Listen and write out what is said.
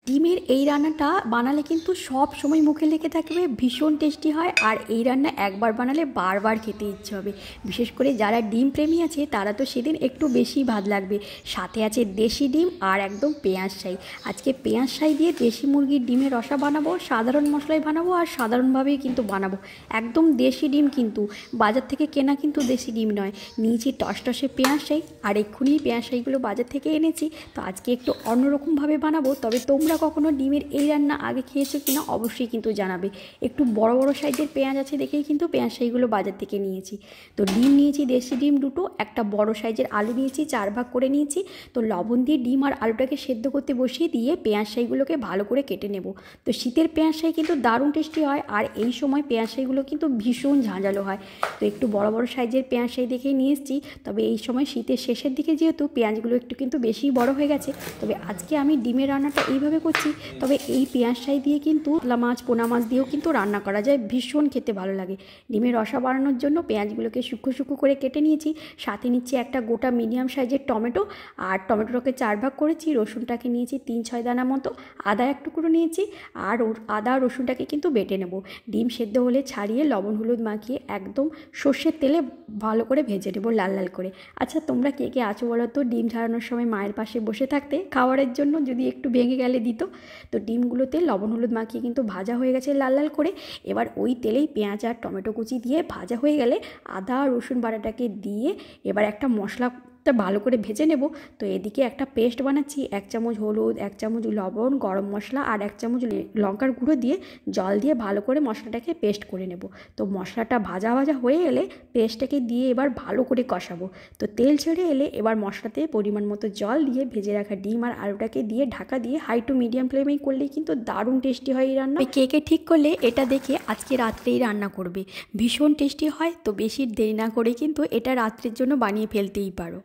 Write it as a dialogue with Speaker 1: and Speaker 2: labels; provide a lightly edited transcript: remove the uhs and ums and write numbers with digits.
Speaker 1: ডিমের এই রান্নাটা বানালে কিন্তু সব সময় মুখে লেগে থাকবে, ভীষণ টেস্টি হয়। আর এই রান্না একবার বানালে বারবার খেতে ইচ্ছে হবে। বিশেষ করে যারা ডিম প্রেমী আছে তারা তো সেদিন একটু বেশি ভাত লাগবে। সাথে আছে দেশি ডিম আর একদম পেঁয়াজ শাই। আজকে পেঁয়াজ শাই দিয়ে দেশি মুরগির ডিমের রসা বানাবো, সাধারণ মশলায় বানাবো আর সাধারণভাবেই কিন্তু বানাবো। একদম দেশি ডিম, কিন্তু বাজার থেকে কেনা কিন্তু দেশি ডিম নয়। নিয়েছি টসটসে পেঁয়াজ শাই, আর এক্ষুনি পেঁয়াজ শাইগুলো বাজার থেকে এনেছি। তো আজকে একটু অন্যরকমভাবে বানাবো। তবে তোমরা কখনো ডিমের এই রান্না আগে খেয়েছো কিনা অবশ্যই কিন্তু জানাবে। একটু বড় বড় সাইজের পেঁয়াজ আছে দেখেই কিন্তু পেঁয়াজ শাইগুলো বাজার থেকে নিয়েছি। তো ডিম নিয়েছি দেশি ডিম দুটো, একটা বড় সাইজের আলু নিয়েছি, 4 ভাগ করে নিয়েছি। তো লবণ দিয়ে ডিম আর আলুটাকে সেদ্ধ করতে বসিয়ে দিয়ে পেঁয়াজ শাইগুলোকে ভালো করে কেটে নেব। তো শীতের পেঁয়াজ শাই কিন্তু দারুণ টেস্টি হয়, আর এই সময় পেঁয়াজ শাইগুলো কিন্তু ভীষণ ঝাঁঝালো হয়। তো একটু বড় বড় সাইজের পেঁয়াজ শাই দেখেই নিয়ে এসেছি। তবে এই সময় শীতের শেষের দিকে যেহেতু পেঁয়াজগুলো একটু কিন্তু বেশি বড় হয়ে গেছে, তবে আজকে আমি ডিমের রান্নাটা এইভাবে করছি। তবে এই পেঁয়াজ শাই দিয়ে কিন্তু কাতলা মাছ, পোনা মাছ দিয়েও কিন্তু রান্না করা যায়, ভীষণ খেতে ভালো লাগে। ডিমের রসা বানানোর জন্য পেঁয়াজগুলোকে শুকনো শুকনো করে কেটে নিয়েছি। সাথে নিচ্ছি একটা গোটা মিডিয়াম সাইজের টমেটো, আর টমেটোটাকে 4 ভাগ করেছি। রসুনটাকে নিয়েছি 3-6 দানা মতো, আদা এক টুকরো নিয়েছি, আর আদা রসুনটাকে কিন্তু বেটে নেব। ডিম সেদ্ধ হলে ছাড়িয়ে লবণ হলুদ মাখিয়ে একদম সর্ষের তেলে ভালো করে ভেজে নেব, লাল লাল করে। আচ্ছা, তোমরা কে কে আছো বলো তো ডিম ছাড়ানোর সময় মায়ের পাশে বসে থাকতে, খাবারের জন্য যদি একটু ভেঙে গেলে দিত। তো ডিমগুলোতে লবণ হলুদ মাখিয়ে কিন্তু ভাজা হয়ে গেছে লাল লাল করে। এবার ওই তেলেই পেঁয়াজ আর টমেটো কুচি দিয়ে ভাজা হয়ে গেলে আদা রসুন বাটাটাকে দিয়ে এবার একটা মশলা ভালো করে ভেজে নেব। তো এদিকে একটা পেস্ট বানাচ্ছি, 1 চামচ হলুদ, 1 চামচ লবণ, গরম মশলা আর 1 চামচ লঙ্কার গুঁড়ো দিয়ে জল দিয়ে ভালো করে মশলাটাকে পেস্ট করে নেব। তো মশলাটা ভাজা ভাজা হয়ে এলে পেস্টটাকে দিয়ে এবার ভালো করে কষাবো। তো তেল ছেড়ে এলে এবার মশলাতে পরিমাণ মতো জল দিয়ে ভেজে রাখা ডিম আর আলুটাকে দিয়ে ঢাকা দিয়ে হাই টু মিডিয়াম ফ্লেমেই করলেই কিন্তু দারুণ টেস্টি হয় এই রান্না। কে কে ঠিক করলে এটা দেখে আজকে রাত্রেই রান্না করবে, ভীষণ টেস্টি হয়। তো বেশি দেরি না করে কিন্তু এটা রাত্রের জন্য বানিয়ে ফেলতেই পারো।